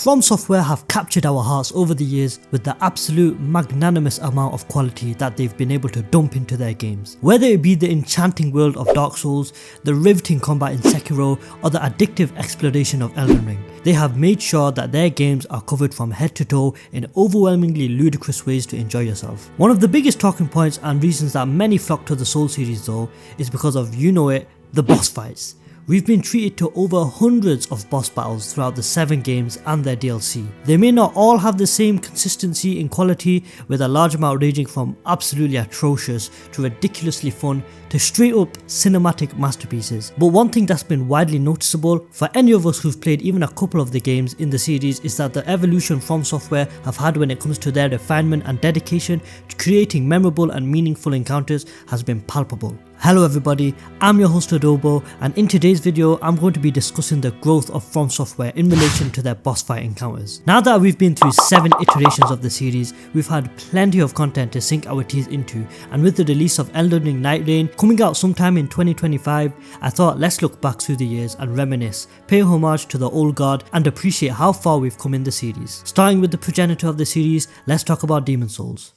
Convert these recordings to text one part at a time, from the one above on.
FromSoftware have captured our hearts over the years with the absolute magnanimous amount of quality that they've been able to dump into their games. Whether it be the enchanting world of Dark Souls, the riveting combat in Sekiro, or the addictive exploration of Elden Ring, they have made sure that their games are covered from head to toe in overwhelmingly ludicrous ways to enjoy yourself. One of the biggest talking points and reasons that many flock to the Souls series though is because of, you know it, the boss fights. We've been treated to over hundreds of boss battles throughout the 7 games and their DLC. They may not all have the same consistency in quality, with a large amount ranging from absolutely atrocious to ridiculously fun to straight up cinematic masterpieces. But one thing that's been widely noticeable for any of us who've played even a couple of the games in the series is that the evolution FromSoftware have had when it comes to their refinement and dedication to creating memorable and meaningful encounters has been palpable. Hello everybody, I'm your host Adobo, and in today's video I'm going to be discussing the growth of FromSoftware in relation to their boss fight encounters. Now that we've been through 7 iterations of the series, we've had plenty of content to sink our teeth into, and with the release of Elden Ring Night Rain coming out sometime in 2025, I thought let's look back through the years and reminisce, pay homage to the old guard and appreciate how far we've come in the series. Starting with the progenitor of the series, let's talk about Demon's Souls.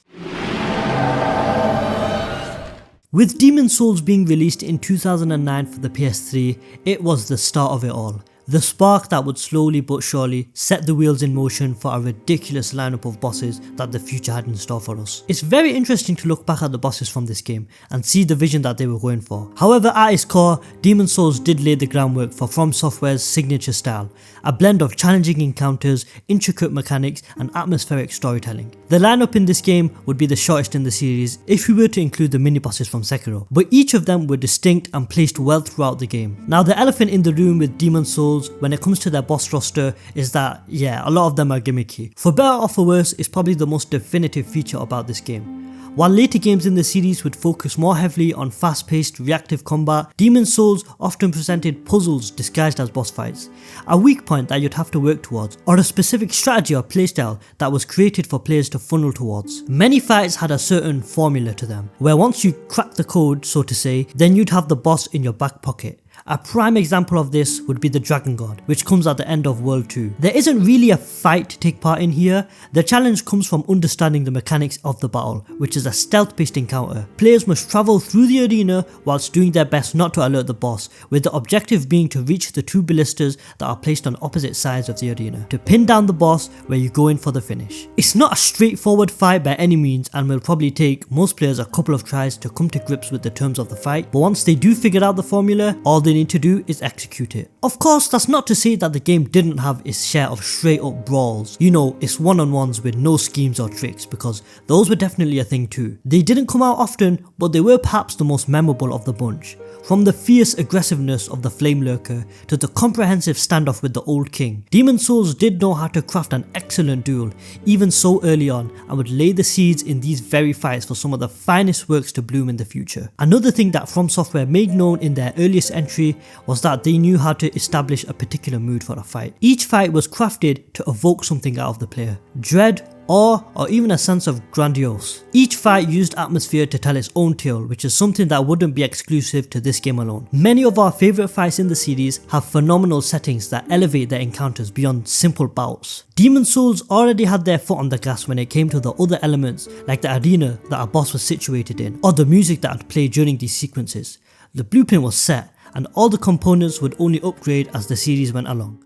With Demon's Souls being released in 2009 for the PS3, it was the start of it all. The spark that would slowly but surely set the wheels in motion for a ridiculous lineup of bosses that the future had in store for us. It's very interesting to look back at the bosses from this game and see the vision that they were going for. However, at its core, Demon's Souls did lay the groundwork for FromSoftware's signature style, a blend of challenging encounters, intricate mechanics and atmospheric storytelling. The lineup in this game would be the shortest in the series if we were to include the mini-bosses from Sekiro, but each of them were distinct and placed well throughout the game. Now, the elephant in the room with Demon's Souls when it comes to their boss roster is that, yeah, a lot of them are gimmicky. For better or for worse, it's probably the most definitive feature about this game. While later games in the series would focus more heavily on fast-paced reactive combat, Demon's Souls often presented puzzles disguised as boss fights, a weak point that you'd have to work towards, or a specific strategy or playstyle that was created for players to funnel towards. Many fights had a certain formula to them, where once you crack the code, so to say, then you'd have the boss in your back pocket. A prime example of this would be the Dragon God, which comes at the end of World 2. There isn't really a fight to take part in here. The challenge comes from understanding the mechanics of the battle, which is a stealth-based encounter. Players must travel through the arena whilst doing their best not to alert the boss, with the objective being to reach the 2 ballistas that are placed on opposite sides of the arena, to pin down the boss where you go in for the finish. It's not a straightforward fight by any means and will probably take most players a couple of tries to come to grips with the terms of the fight, but once they do figure out the formula, all they need to do is execute it. Of course, that's not to say that the game didn't have its share of straight up brawls, you know, its one-on-ones with no schemes or tricks, because those were definitely a thing too. They didn't come out often, but they were perhaps the most memorable of the bunch. From the fierce aggressiveness of the Flame Lurker to the comprehensive standoff with the Old King, Demon's Souls did know how to craft an excellent duel, even so early on, and would lay the seeds in these very fights for some of the finest works to bloom in the future. Another thing that FromSoftware made known in their earliest entry was that they knew how to establish a particular mood for a fight. Each fight was crafted to evoke something out of the player: dread, awe, or even a sense of grandiose. Each fight used atmosphere to tell its own tale, which is something that wouldn't be exclusive to this game alone. Many of our favourite fights in the series have phenomenal settings that elevate their encounters beyond simple bouts. Demon's Souls already had their foot on the gas when it came to the other elements, like the arena that our boss was situated in, or the music that would play during these sequences. The blueprint was set, and all the components would only upgrade as the series went along.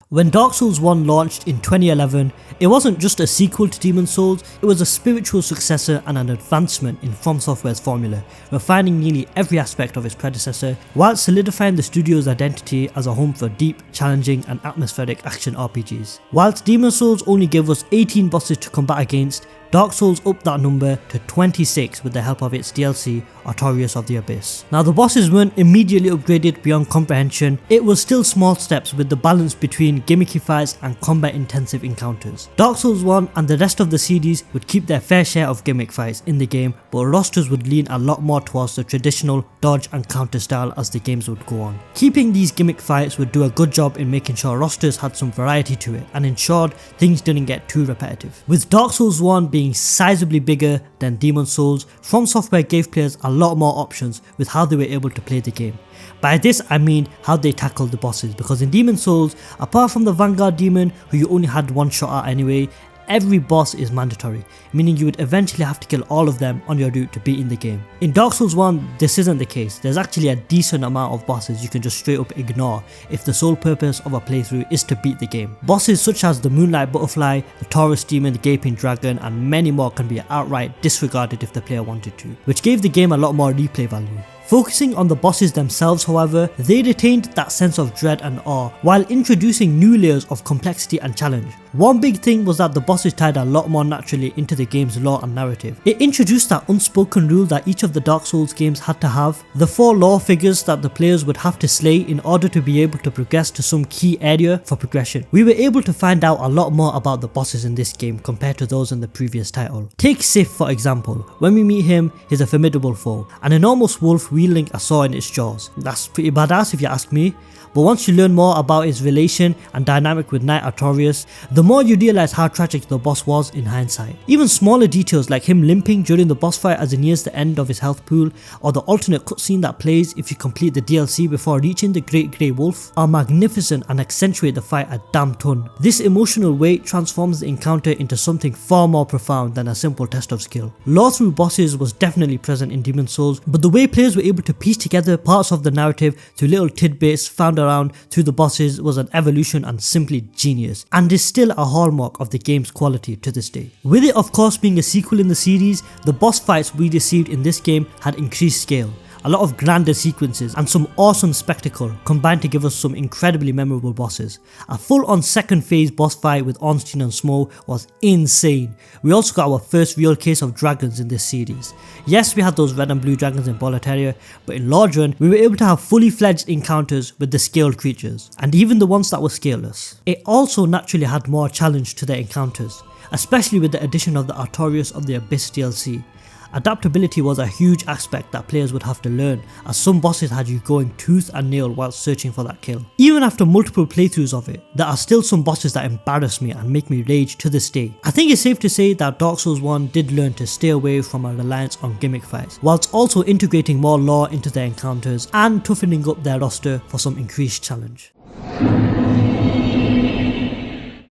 When Dark Souls 1 launched in 2011, it wasn't just a sequel to Demon's Souls, it was a spiritual successor and an advancement in FromSoftware's formula, refining nearly every aspect of its predecessor, while solidifying the studio's identity as a home for deep, challenging and atmospheric action RPGs. Whilst Demon's Souls only gave us 18 bosses to combat against, Dark Souls upped that number to 26 with the help of its DLC, Artorias of the Abyss. Now, the bosses weren't immediately upgraded beyond comprehension, it was still small steps with the balance between gimmicky fights and combat intensive encounters. Dark Souls 1 and the rest of the series would keep their fair share of gimmick fights in the game, but rosters would lean a lot more towards the traditional dodge and counter style as the games would go on. Keeping these gimmick fights would do a good job in making sure rosters had some variety to it and ensured things didn't get too repetitive. With Dark Souls 1 being sizably bigger than Demon's Souls, FromSoftware gave players a lot more options with how they were able to play the game. By this I mean how they tackled the bosses, because in Demon Souls, apart from the Vanguard demon who you only had one shot at anyway, every boss is mandatory, meaning you would eventually have to kill all of them on your route to beating the game. In Dark Souls 1, this isn't the case. There's actually a decent amount of bosses you can just straight up ignore if the sole purpose of a playthrough is to beat the game. Bosses such as the Moonlight Butterfly, the Taurus Demon, the Gaping Dragon, and many more can be outright disregarded if the player wanted to, which gave the game a lot more replay value. Focusing on the bosses themselves, however, they retained that sense of dread and awe, while introducing new layers of complexity and challenge. One big thing was that the bosses tied a lot more naturally into the game's lore and narrative. It introduced that unspoken rule that each of the Dark Souls games had to have, the 4 lore figures that the players would have to slay in order to be able to progress to some key area for progression. We were able to find out a lot more about the bosses in this game compared to those in the previous title. Take Sif for example. When we meet him, he's a formidable foe, an enormous wolf wielding a saw in its jaws. That's pretty badass if you ask me. But once you learn more about his relation and dynamic with Knight Artorias, the more you realise how tragic the boss was in hindsight. Even smaller details like him limping during the boss fight as he nears the end of his health pool, or the alternate cutscene that plays if you complete the DLC before reaching the Great Grey Wolf, are magnificent and accentuate the fight a damn ton. This emotional weight transforms the encounter into something far more profound than a simple test of skill. Lore through bosses was definitely present in Demon Souls, but the way players were able to piece together parts of the narrative through little tidbits found around through the bosses was an evolution and simply genius, and is still a hallmark of the game's quality to this day. With it of course being a sequel in the series, the boss fights we received in this game had increased scale, a lot of grander sequences and some awesome spectacle combined to give us some incredibly memorable bosses. A full on second phase boss fight with Ornstein and Smough was insane. We also got our first real case of dragons in this series. Yes, we had those red and blue dragons in Boletaria, but in Lordran we were able to have fully fledged encounters with the scaled creatures, and even the ones that were scaleless. It also naturally had more challenge to their encounters, especially with the addition of the Artorias of the Abyss DLC. Adaptability was a huge aspect that players would have to learn, as some bosses had you going tooth and nail while searching for that kill. Even after multiple playthroughs of it, there are still some bosses that embarrass me and make me rage to this day. I think it's safe to say that Dark Souls 1 did learn to stay away from a reliance on gimmick fights, whilst also integrating more lore into their encounters and toughening up their roster for some increased challenge.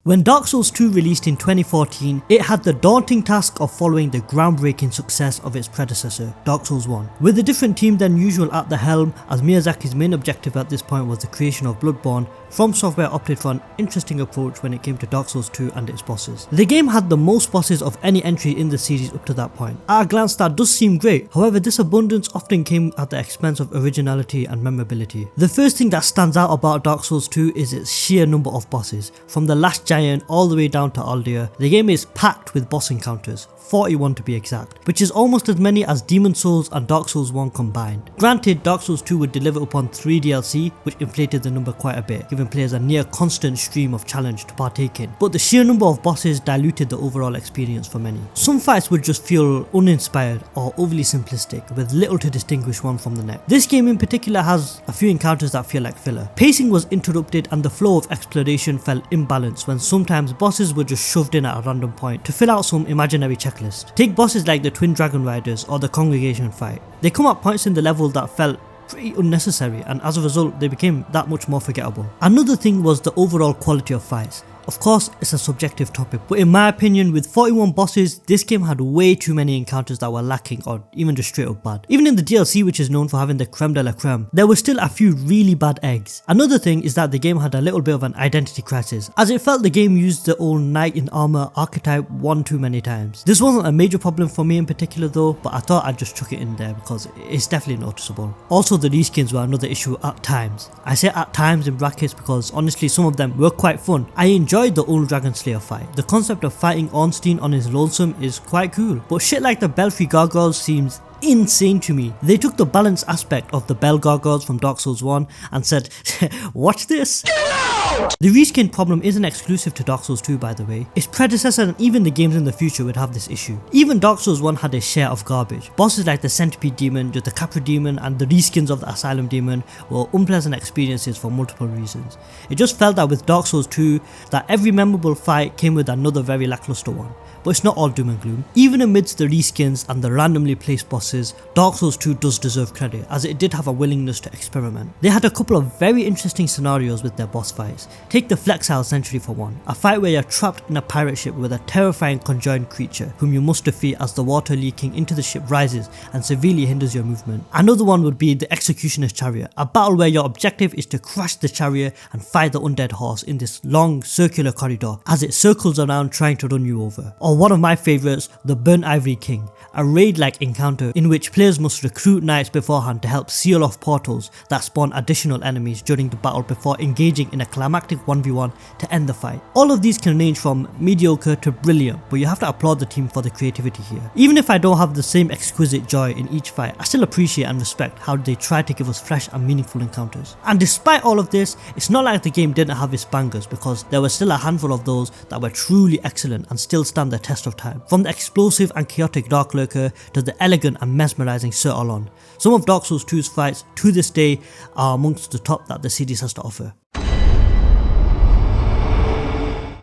When Dark Souls 2 released in 2014, it had the daunting task of following the groundbreaking success of its predecessor, Dark Souls 1. With a different team than usual at the helm, as Miyazaki's main objective at this point was the creation of Bloodborne, FromSoftware opted for an interesting approach when it came to Dark Souls 2 and its bosses. The game had the most bosses of any entry in the series up to that point. At a glance that does seem great, however this abundance often came at the expense of originality and memorability. The first thing that stands out about Dark Souls 2 is its sheer number of bosses. From the Last Giant all the way down to Aldir, the game is packed with boss encounters, 41 to be exact, which is almost as many as Demon Souls and Dark Souls 1 combined. Granted, Dark Souls 2 would deliver upon 3 DLC, which inflated the number quite a bit, giving players a near constant stream of challenge to partake in, but the sheer number of bosses diluted the overall experience for many. Some fights would just feel uninspired or overly simplistic, with little to distinguish one from the next. This game in particular has a few encounters that feel like filler. Pacing was interrupted and the flow of exploration felt imbalanced when sometimes bosses were just shoved in at a random point to fill out some imaginary checklist. Take bosses like the Twin Dragon Riders or the Congregation fight. They come at points in the level that felt pretty unnecessary, and as a result they became that much more forgettable. Another thing was the overall quality of fights. Of course, it's a subjective topic, but in my opinion, with 41 bosses, this game had way too many encounters that were lacking or even just straight up bad. Even in the DLC, which is known for having the creme de la creme, there were still a few really bad eggs. Another thing is that the game had a little bit of an identity crisis, as it felt the game used the old knight in armor archetype one too many times. This wasn't a major problem for me in particular though, but I thought I'd just chuck it in there because it's definitely noticeable. Also, the reskins were another issue at times. I say at times in brackets because honestly some of them were quite fun. I enjoyed the old Dragon Slayer fight. The concept of fighting Ornstein on his lonesome is quite cool, but shit like the Belfry Gargoyles seems insane to me. They took the balance aspect of the Bell Gargoyles from Dark Souls 1 and said, watch this. The reskin problem isn't exclusive to Dark Souls 2 by the way. Its predecessor and even the games in the future would have this issue. Even Dark Souls 1 had a share of garbage. Bosses like the Centipede Demon, the Capra Demon and the reskins of the Asylum Demon were unpleasant experiences for multiple reasons. It just felt that with Dark Souls 2 that every memorable fight came with another very lackluster one. But it's not all doom and gloom. Even amidst the reskins and the randomly placed bosses, Dark Souls 2 does deserve credit as it did have a willingness to experiment. They had a couple of very interesting scenarios with their boss fights. Take the Flexile Century for one, a fight where you're trapped in a pirate ship with a terrifying conjoined creature whom you must defeat as the water leaking into the ship rises and severely hinders your movement. Another one would be the Executioner's Chariot, a battle where your objective is to crash the chariot and fight the undead horse in this long circular corridor as it circles around trying to run you over. Or one of my favourites, the Burnt Ivory King, a raid-like encounter in which players must recruit knights beforehand to help seal off portals that spawn additional enemies during the battle before engaging in a climactic 1v1 to end the fight. All of these can range from mediocre to brilliant, but you have to applaud the team for the creativity here. Even if I don't have the same exquisite joy in each fight, I still appreciate and respect how they try to give us fresh and meaningful encounters. And despite all of this, it's not like the game didn't have its bangers, because there were still a handful of those that were truly excellent and still stand the test of time. From the explosive and chaotic Dark Lurker to the elegant and mesmerizing Sir Olon. Some of Dark Souls 2's fights to this day are amongst the top that the series has to offer.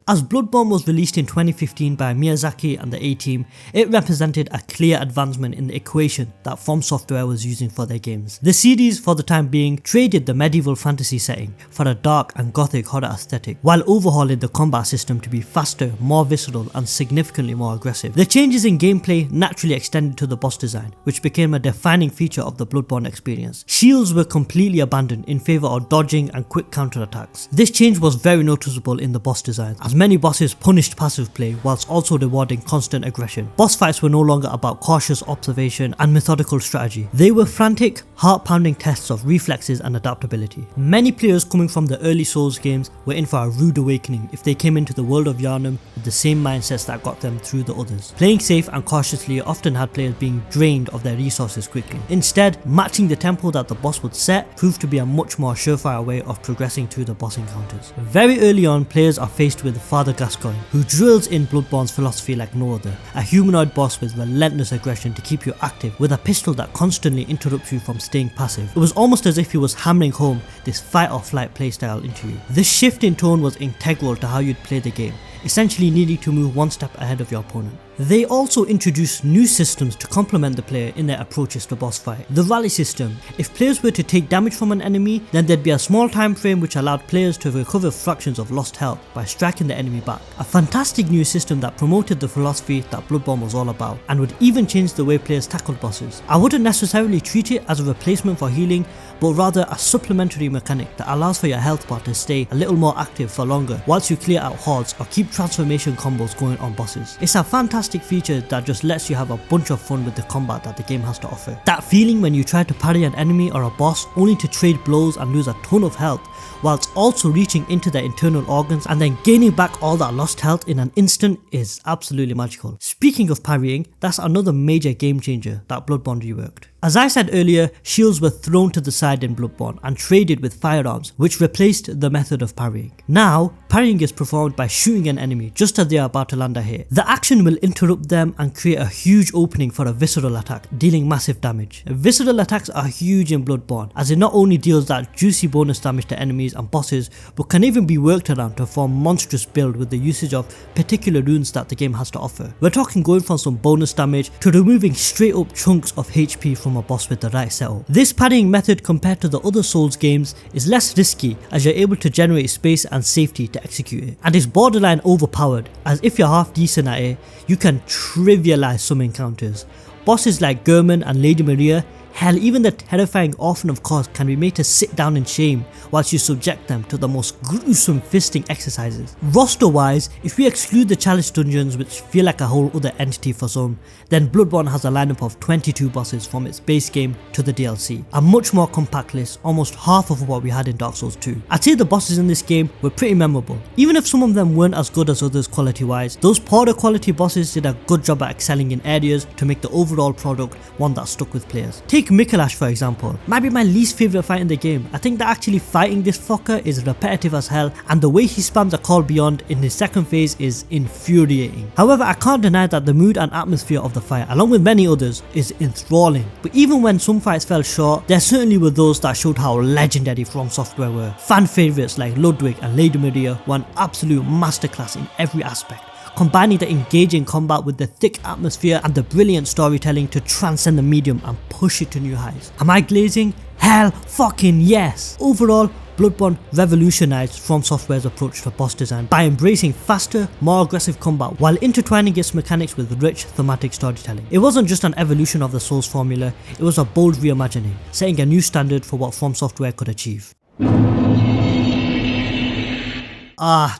As Bloodborne was released in 2015 by Miyazaki and the A-Team, it represented a clear advancement in the equation that FromSoftware was using for their games. The series, for the time being, traded the medieval fantasy setting for a dark and gothic horror aesthetic, while overhauling the combat system to be faster, more visceral and significantly more aggressive. The changes in gameplay naturally extended to the boss design, which became a defining feature of the Bloodborne experience. Shields were completely abandoned in favour of dodging and quick counterattacks. This change was very noticeable in the boss design, as many bosses punished passive play whilst also rewarding constant aggression. Boss fights were no longer about cautious observation and methodical strategy. They were frantic, heart-pounding tests of reflexes and adaptability. Many players coming from the early Souls games were in for a rude awakening if they came into the world of Yharnam with the same mindsets that got them through the others. Playing safe and cautiously often had players being drained of their resources quickly. Instead, matching the tempo that the boss would set proved to be a much more surefire way of progressing through the boss encounters. Very early on, players are faced with Father Gascoigne, who drills in Bloodborne's philosophy like no other. A humanoid boss with relentless aggression to keep you active, with a pistol that constantly interrupts you from staying passive. It was almost as if he was hammering home this fight or flight playstyle into you. This shift in tone was integral to how you'd play the game, essentially needing to move one step ahead of your opponent. They also introduced new systems to complement the player in their approaches to boss fight. The rally system. If players were to take damage from an enemy, then there'd be a small time frame which allowed players to recover fractions of lost health by striking the enemy back. A fantastic new system that promoted the philosophy that Bloodborne was all about, and would even change the way players tackled bosses. I wouldn't necessarily treat it as a replacement for healing, but rather a supplementary mechanic that allows for your health bar to stay a little more active for longer whilst you clear out hordes or keep transformation combos going on bosses. It's a fantastic feature that just lets you have a bunch of fun with the combat that the game has to offer. That feeling when you try to parry an enemy or a boss only to trade blows and lose a ton of health, whilst also reaching into their internal organs and then gaining back all that lost health in an instant, is absolutely magical. Speaking of parrying, that's another major game changer that Bloodborne reworked. As I said earlier, shields were thrown to the side in Bloodborne and traded with firearms, which replaced the method of parrying. Now, parrying is performed by shooting an enemy just as they are about to land a hit. The action will interrupt them and create a huge opening for a visceral attack, dealing massive damage. Visceral attacks are huge in Bloodborne, as it not only deals that juicy bonus damage to enemies and bosses, but can even be worked around to form monstrous build with the usage of particular runes that the game has to offer. We're talking going from some bonus damage to removing straight up chunks of HP from a boss with the right setup. This parrying method compared to the other Souls games is less risky, as you're able to generate space and safety to execute it, and is borderline overpowered, as if you're half decent at it, you can trivialize some encounters. Bosses like German and Lady Maria, hell, even the terrifying Orphan of Kos can be made to sit down in shame whilst you subject them to the most gruesome fisting exercises. Roster wise, if we exclude the challenge dungeons, which feel like a whole other entity for some, then Bloodborne has a lineup of 22 bosses from its base game to the DLC. A much more compact list, almost half of what we had in Dark Souls 2. I'd say the bosses in this game were pretty memorable. Even if some of them weren't as good as others quality wise, those poorer quality bosses did a good job at excelling in areas to make the overall product one that stuck with players. Take Take Mikolash for example, might be my least favourite fight in the game. I think that actually fighting this fucker is repetitive as hell, and the way he spams a call beyond in his second phase is infuriating. However, I can't deny that the mood and atmosphere of the fight, along with many others, is enthralling. But even when some fights fell short, there certainly were those that showed how legendary FromSoftware were. Fan favourites like Ludwig and Lady Maria were an absolute masterclass in every aspect, combining the engaging combat with the thick atmosphere and the brilliant storytelling to transcend the medium and push it to new heights. Am I glazing? Hell fucking yes! Overall, Bloodborne revolutionized FromSoftware's approach to boss design by embracing faster, more aggressive combat while intertwining its mechanics with rich thematic storytelling. It wasn't just an evolution of the Souls formula, it was a bold reimagining, setting a new standard for what FromSoftware could achieve.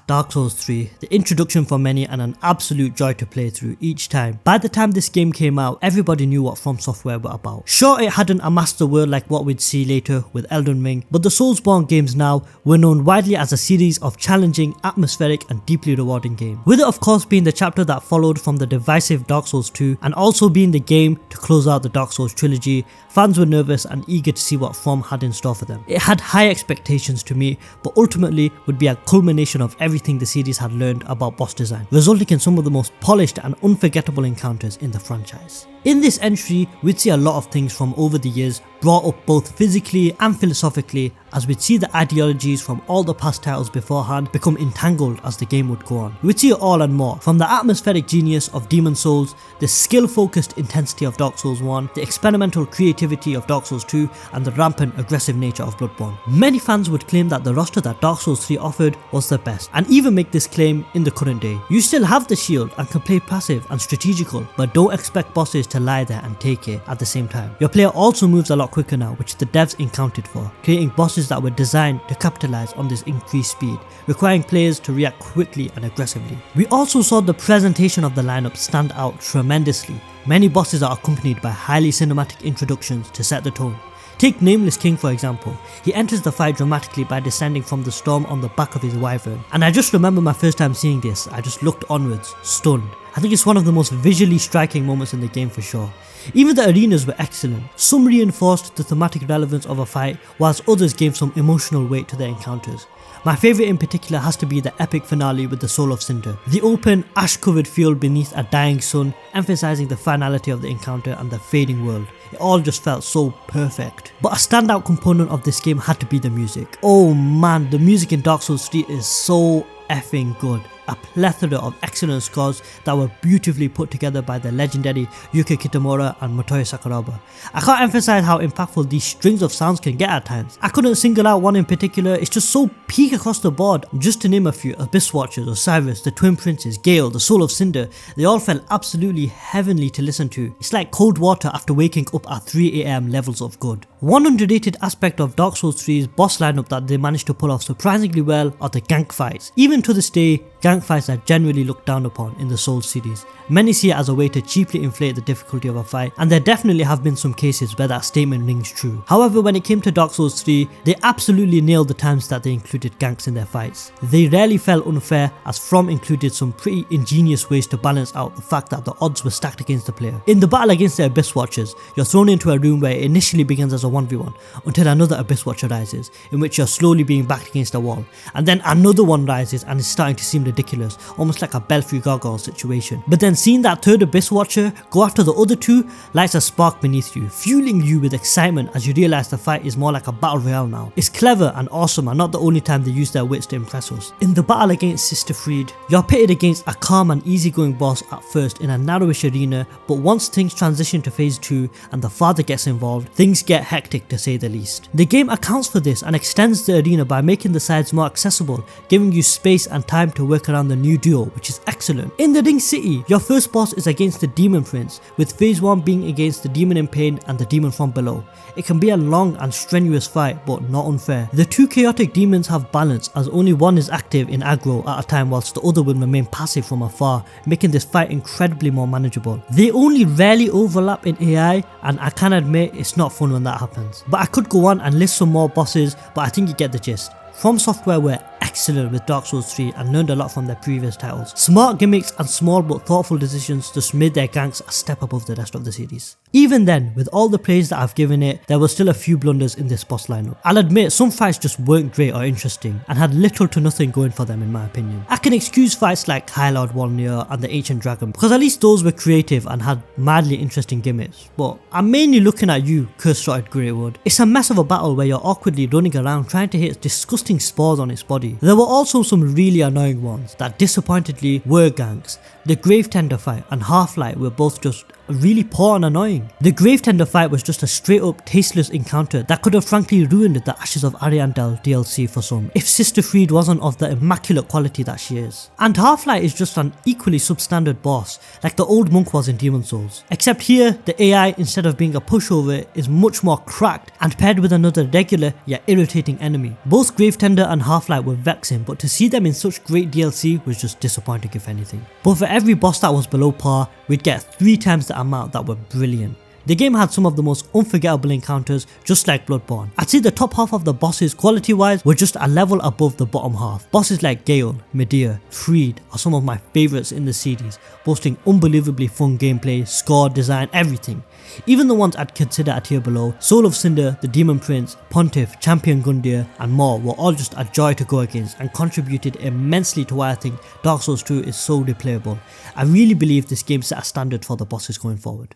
Dark Souls 3, the introduction for many and an absolute joy to play through each time. By the time this game came out, everybody knew what FromSoftware were about. Sure, it hadn't amassed the world like what we'd see later with Elden Ring, but the Soulsborne games now were known widely as a series of challenging, atmospheric and deeply rewarding games. With it of course being the chapter that followed from the divisive Dark Souls 2 and also being the game to close out the Dark Souls trilogy, fans were nervous and eager to see what From had in store for them. It had high expectations to meet, but ultimately would be a culmination of everything the series had learned about boss design, resulting in some of the most polished and unforgettable encounters in the franchise. In this entry, we'd see a lot of things from over the years brought up both physically and philosophically, as we'd see the ideologies from all the past titles beforehand become entangled as the game would go on. We'd see it all and more, from the atmospheric genius of Demon Souls, the skill-focused intensity of Dark Souls 1, the experimental creativity of Dark Souls 2, and the rampant aggressive nature of Bloodborne. Many fans would claim that the roster that Dark Souls 3 offered was the best, and even make this claim in the current day. You still have the shield and can play passive and strategical, but don't expect bosses to lie there and take it at the same time. Your player also moves a lot quicker now, which the devs accounted for, creating bosses that were designed to capitalize on this increased speed, requiring players to react quickly and aggressively. We also saw the presentation of the lineup stand out tremendously. Many bosses are accompanied by highly cinematic introductions to set the tone. Take Nameless King for example. He enters the fight dramatically by descending from the storm on the back of his wyvern, and I just remember my first time seeing this, I just looked onwards, stunned. I think it's one of the most visually striking moments in the game for sure. Even the arenas were excellent. Some reinforced the thematic relevance of a fight, whilst others gave some emotional weight to their encounters. My favourite in particular has to be the epic finale with the Soul of Cinder. The open, ash-covered field beneath a dying sun, emphasising the finality of the encounter and the fading world. It all just felt so perfect. But a standout component of this game had to be the music. Oh man, the music in Dark Souls 3 is so effing good. A plethora of excellent scores that were beautifully put together by the legendary Yuki Kitamura and Motoi Sakuraba. I can't emphasize how impactful these strings of sounds can get at times. I couldn't single out one in particular, it's just so peak across the board. Just to name a few, Abyss Watchers, Osiris, the Twin Princes, Gale, the Soul of Cinder, they all felt absolutely heavenly to listen to. It's like cold water after waking up at 3 AM levels of good. One underrated aspect of Dark Souls 3's boss lineup that they managed to pull off surprisingly well are the gank fights. Even to this day, gank fights are generally looked down upon in the Souls series. Many see it as a way to cheaply inflate the difficulty of a fight, and there definitely have been some cases where that statement rings true. However, when it came to Dark Souls 3, they absolutely nailed the times that they included ganks in their fights. They rarely felt unfair, as From included some pretty ingenious ways to balance out the fact that the odds were stacked against the player. In the battle against the Abyss Watchers, you're thrown into a room where it initially begins as a 1v1, until another Abyss Watcher rises, in which you're slowly being backed against a wall, and then another one rises and it's starting to seem ridiculous, almost like a Belfry Gargoyle situation. But then seeing that third Abyss Watcher go after the other two lights a spark beneath you, fueling you with excitement as you realise the fight is more like a battle royale now. It's clever and awesome, and not the only time they use their wits to impress us. In the battle against Sister Fried, you're pitted against a calm and easygoing boss at first in a narrowish arena, but once things transition to phase 2 and the father gets involved, things get hectic to say the least. The game accounts for this and extends the arena by making the sides more accessible, giving you space and time to work around the new duo, which is excellent. In the Ring City, your first boss is against the Demon Prince, with phase 1 being against the Demon in Pain and the Demon from below. It can be a long and strenuous fight, but not unfair. The two chaotic demons have balance, as only one is active in aggro at a time whilst the other will remain passive from afar, making this fight incredibly more manageable. They only rarely overlap in AI, and I can admit it's not fun when that happens. But I could go on and list some more bosses, but I think you get the gist. FromSoftware were excellent with Dark Souls 3 and learned a lot from their previous titles. Smart gimmicks and small but thoughtful decisions just made their ganks a step above the rest of the series. Even then, with all the praise that I've given it, there were still a few blunders in this boss lineup. I'll admit some fights just weren't great or interesting and had little to nothing going for them in my opinion. I can excuse fights like High Lord Walnir and the Ancient Dragon because at least those were creative and had mildly interesting gimmicks, but I'm mainly looking at you, Cursed-Rotted Greatwood. It's a mess of a battle where you're awkwardly running around trying to hit disgusting spores on its body. There were also some really annoying ones that disappointedly were ganks. The Gravetender fight and Half-Light were both just really poor and annoying. The Gravetender fight was just a straight up tasteless encounter that could have frankly ruined the Ashes of Ariandel DLC for some, if Sister Fried wasn't of the immaculate quality that she is. And Half-Light is just an equally substandard boss, like the old monk was in Demon Souls. Except here, the AI, instead of being a pushover, is much more cracked and paired with another regular yet irritating enemy. Both Gravetender and Half-Light were vexing, but to see them in such great DLC was just disappointing if anything. But for every boss that was below par, we'd get 3 times the amount that were brilliant. The game had some of the most unforgettable encounters, just like Bloodborne. I'd say the top half of the bosses quality wise were just a level above the bottom half. Bosses like Gale, Medea, Fried are some of my favourites in the series, boasting unbelievably fun gameplay, score, design, everything. Even the ones I'd consider a tier below, Soul of Cinder, the Demon Prince, Pontiff, Champion Gundyr and more were all just a joy to go against and contributed immensely to why I think Dark Souls 2 is so replayable. I really believe this game set a standard for the bosses going forward.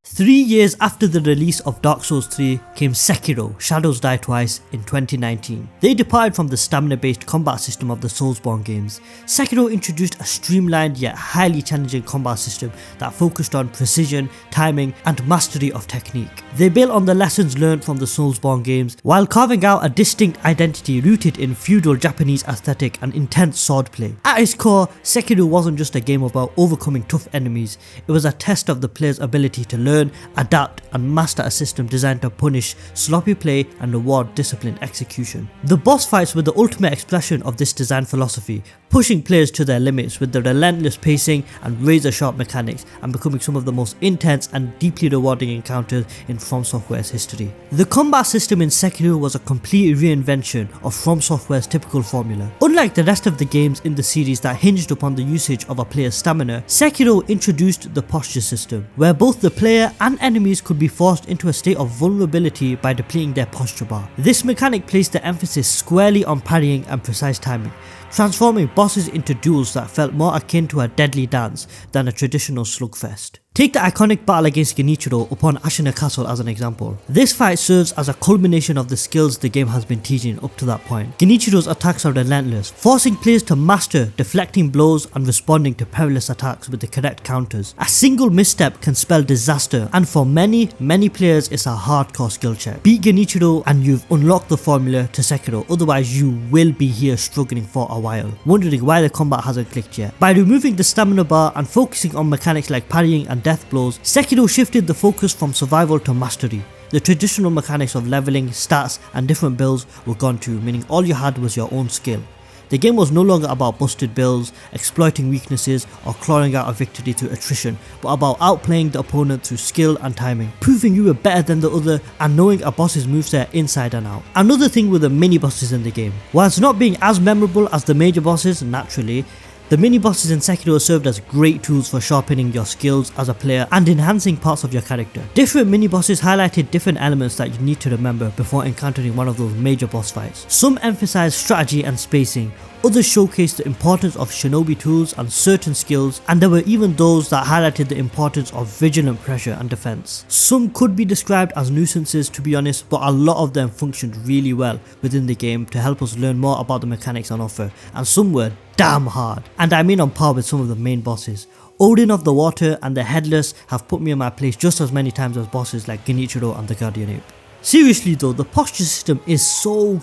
3 years after the release of Dark Souls 3 came Sekiro, Shadows Die Twice in 2019. They departed from the stamina based combat system of the Soulsborne games. Sekiro introduced a streamlined yet highly challenging combat system that focused on precision, timing and mastery of technique. They built on the lessons learned from the Soulsborne games while carving out a distinct identity rooted in feudal Japanese aesthetic and intense swordplay. At its core, Sekiro wasn't just a game about overcoming tough enemies, it was a test of the player's ability to learn, adapt and master a system designed to punish sloppy play and reward disciplined execution. The boss fights were the ultimate expression of this design philosophy, pushing players to their limits with the relentless pacing and razor sharp mechanics and becoming some of the most intense and deeply rewarding encounters in FromSoftware's history. The combat system in Sekiro was a complete reinvention of FromSoftware's typical formula. Unlike the rest of the games in the series that hinged upon the usage of a player's stamina, Sekiro introduced the posture system, where both the player and enemies could be forced into a state of vulnerability by depleting their posture bar. This mechanic placed the emphasis squarely on parrying and precise timing, transforming bosses into duels that felt more akin to a deadly dance than a traditional slugfest. Take the iconic battle against Genichiro upon Ashina Castle as an example. This fight serves as a culmination of the skills the game has been teaching up to that point. Genichiro's attacks are relentless, forcing players to master deflecting blows and responding to perilous attacks with the correct counters. A single misstep can spell disaster, and for many players it's a hardcore skill check. Beat Genichiro and you've unlocked the formula to Sekiro, otherwise you will be here struggling for a while, wondering why the combat hasn't clicked yet. By removing the stamina bar and focusing on mechanics like parrying and death blows, Sekiro shifted the focus from survival to mastery. The traditional mechanics of leveling, stats and different builds were gone too, meaning all you had was your own skill. The game was no longer about busted builds, exploiting weaknesses or clawing out a victory through attrition, but about outplaying the opponent through skill and timing, proving you were better than the other and knowing a boss's moveset inside and out. Another thing were the mini bosses in the game. Whilst not being as memorable as the major bosses, naturally, the mini bosses in Sekiro served as great tools for sharpening your skills as a player and enhancing parts of your character. Different mini bosses highlighted different elements that you need to remember before encountering one of those major boss fights. Some emphasized strategy and spacing, others showcased the importance of shinobi tools and certain skills, and there were even those that highlighted the importance of vigilant pressure and defense. Some could be described as nuisances to be honest, but a lot of them functioned really well within the game to help us learn more about the mechanics on offer, and some were damn hard, and I mean on par with some of the main bosses. Odin of the Water and the Headless have put me in my place just as many times as bosses like Genichiro and the Guardian Ape. Seriously though, the posture system is so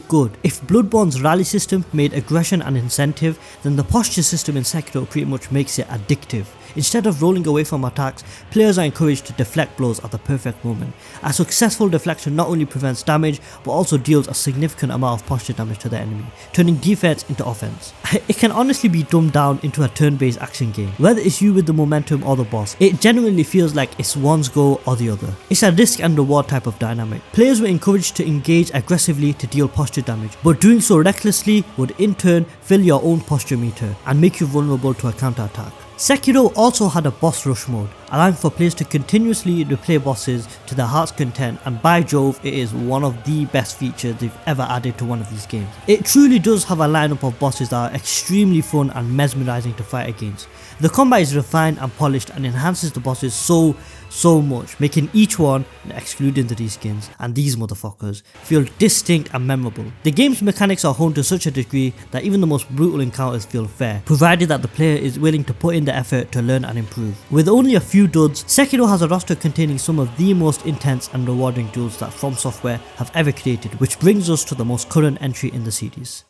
good. If Bloodborne's rally system made aggression an incentive, then the posture system in Sekiro pretty much makes it addictive. Instead of rolling away from attacks, players are encouraged to deflect blows at the perfect moment. A successful deflection not only prevents damage, but also deals a significant amount of posture damage to the enemy, turning defense into offense. It can honestly be dumbed down into a turn-based action game. Whether it's you with the momentum or the boss, it genuinely feels like it's one's goal or the other. It's a risk and reward type of dynamic. Players were encouraged to engage aggressively to deal posture damage, but doing so recklessly would in turn fill your own posture meter and make you vulnerable to a counter-attack. Sekiro also had a boss rush mode, allowing for players to continuously replay bosses to their heart's content, and by Jove, it is one of the best features they've ever added to one of these games. It truly does have a lineup of bosses that are extremely fun and mesmerizing to fight against. The combat is refined and polished and enhances the bosses so much, making each one, excluding the reskins and these motherfuckers, feel distinct and memorable. The game's mechanics are honed to such a degree that even the most brutal encounters feel fair, provided that the player is willing to put in the effort to learn and improve. With only a few duds, Sekiro has a roster containing some of the most intense and rewarding duels that FromSoftware have ever created, which brings us to the most current entry in the series.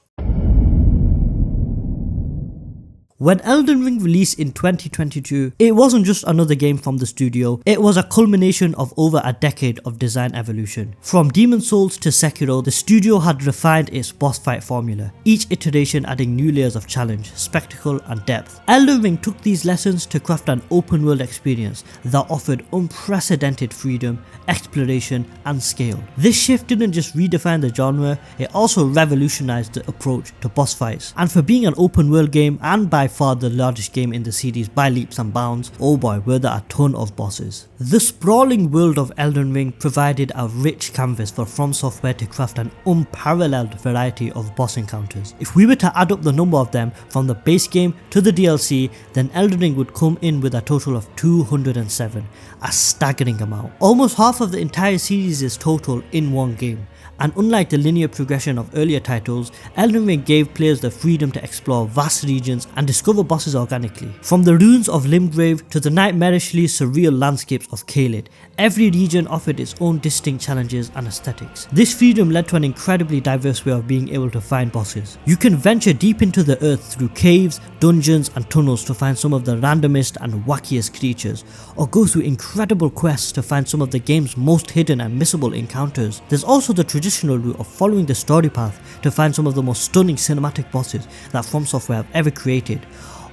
When Elden Ring released in 2022, it wasn't just another game from the studio, it was a culmination of over a decade of design evolution. From Demon's Souls to Sekiro, the studio had refined its boss fight formula, each iteration adding new layers of challenge, spectacle and depth. Elden Ring took these lessons to craft an open world experience that offered unprecedented freedom, exploration and scale. This shift didn't just redefine the genre, it also revolutionized the approach to boss fights. And for being an open world game and by far the largest game in the series by leaps and bounds, oh boy were there a ton of bosses. The sprawling world of Elden Ring provided a rich canvas for FromSoftware to craft an unparalleled variety of boss encounters. If we were to add up the number of them from the base game to the DLC, then Elden Ring would come in with a total of 207, a staggering amount. Almost half of the entire series' total in one game. And unlike the linear progression of earlier titles, Elden Ring gave players the freedom to explore vast regions and discover bosses organically. From the ruins of Limgrave to the nightmarishly surreal landscapes of Caelid, every region offered its own distinct challenges and aesthetics. This freedom led to an incredibly diverse way of being able to find bosses. You can venture deep into the earth through caves, dungeons and tunnels to find some of the randomest and wackiest creatures, or go through incredible quests to find some of the game's most hidden and missable encounters. There's also the traditional route of following the story path to find some of the most stunning cinematic bosses that FromSoftware have ever created.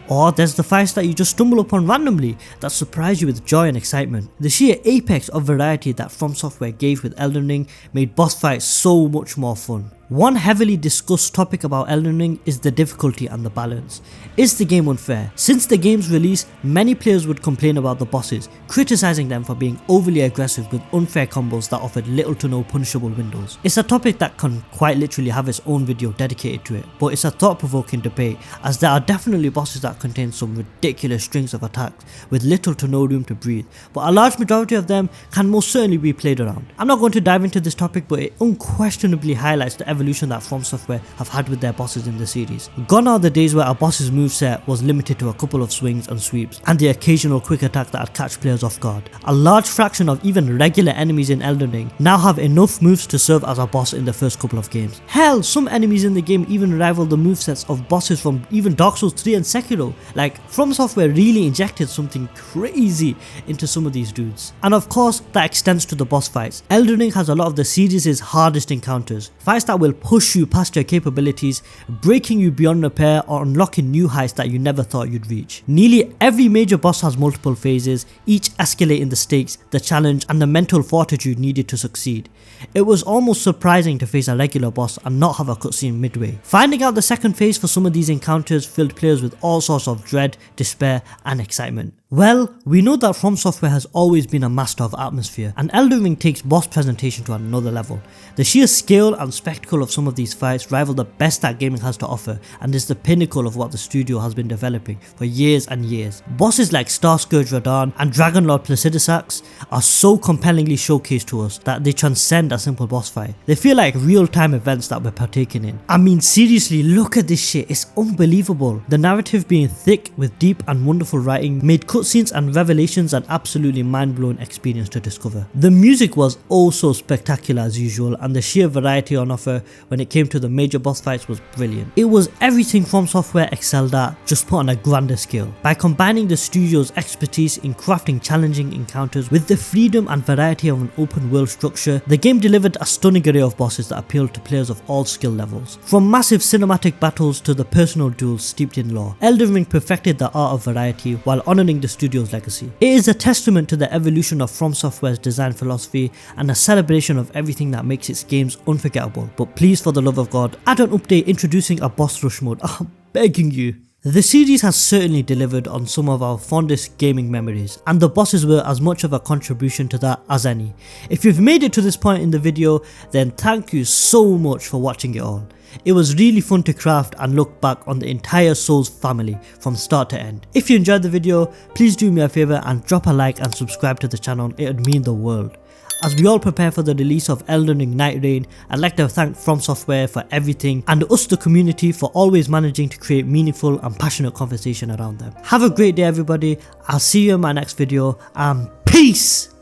Or there's the fights that you just stumble upon randomly that surprise you with joy and excitement. The sheer apex of variety that FromSoftware gave with Elden Ring made boss fights so much more fun. One heavily discussed topic about Elden Ring is the difficulty and the balance. Is the game unfair? Since the game's release, many players would complain about the bosses, criticizing them for being overly aggressive with unfair combos that offered little to no punishable windows. It's a topic that can quite literally have its own video dedicated to it, but it's a thought-provoking debate as there are definitely bosses that contain some ridiculous strings of attacks with little to no room to breathe, but a large majority of them can most certainly be played around. I'm not going to dive into this topic, but it unquestionably highlights the evolution that FromSoftware have had with their bosses in the series. Gone are the days where a boss's moveset was limited to a couple of swings and sweeps, and the occasional quick attack that would catch players off guard. A large fraction of even regular enemies in Elden Ring now have enough moves to serve as a boss in the first couple of games. Hell, some enemies in the game even rival the movesets of bosses from even Dark Souls 3 and Sekiro. Like, FromSoftware really injected something crazy into some of these dudes. And of course, that extends to the boss fights. Elden Ring has a lot of the series' hardest encounters, fights that will push you past your capabilities, breaking you beyond repair or unlocking new heights that you never thought you'd reach. Nearly every major boss has multiple phases, each escalating the stakes, the challenge and the mental fortitude needed to succeed. It was almost surprising to face a regular boss and not have a cutscene midway. Finding out the second phase for some of these encounters filled players with all sorts of dread, despair and excitement. Well, we know that FromSoftware has always been a master of atmosphere, and Elden Ring takes boss presentation to another level. The sheer scale and spectacle of some of these fights rival the best that gaming has to offer, and is the pinnacle of what the studio has been developing for years and years. Bosses like Starscourge Radahn and Dragonlord Placidusax are so compellingly showcased to us that they transcend a simple boss fight. They feel like real-time events that we're partaking in. I mean, seriously, look at this shit, it's unbelievable. The narrative being thick with deep and wonderful writing made cutscenes cutscenes and revelations an absolutely mind-blowing experience to discover. The music was also spectacular as usual, and the sheer variety on offer when it came to the major boss fights was brilliant. It was everything FromSoftware excelled at, just put on a grander scale. By combining the studio's expertise in crafting challenging encounters with the freedom and variety of an open world structure, the game delivered a stunning array of bosses that appealed to players of all skill levels. From massive cinematic battles to the personal duels steeped in lore, Elden Ring perfected the art of variety while honouring the studio's legacy. It is a testament to the evolution of FromSoftware's design philosophy and a celebration of everything that makes its games unforgettable. But please, for the love of God, add an update introducing a boss rush mode. I'm begging you. The series has certainly delivered on some of our fondest gaming memories, and the bosses were as much of a contribution to that as any. If you've made it to this point in the video, then thank you so much for watching it all. It was really fun to craft and look back on the entire Souls family from start to end. If you enjoyed the video, please do me a favour and drop a like and subscribe to the channel, it would mean the world. As we all prepare for the release of Elden Ring Night Reign, I'd like to thank FromSoftware for everything and us the community for always managing to create meaningful and passionate conversation around them. Have a great day everybody, I'll see you in my next video and peace!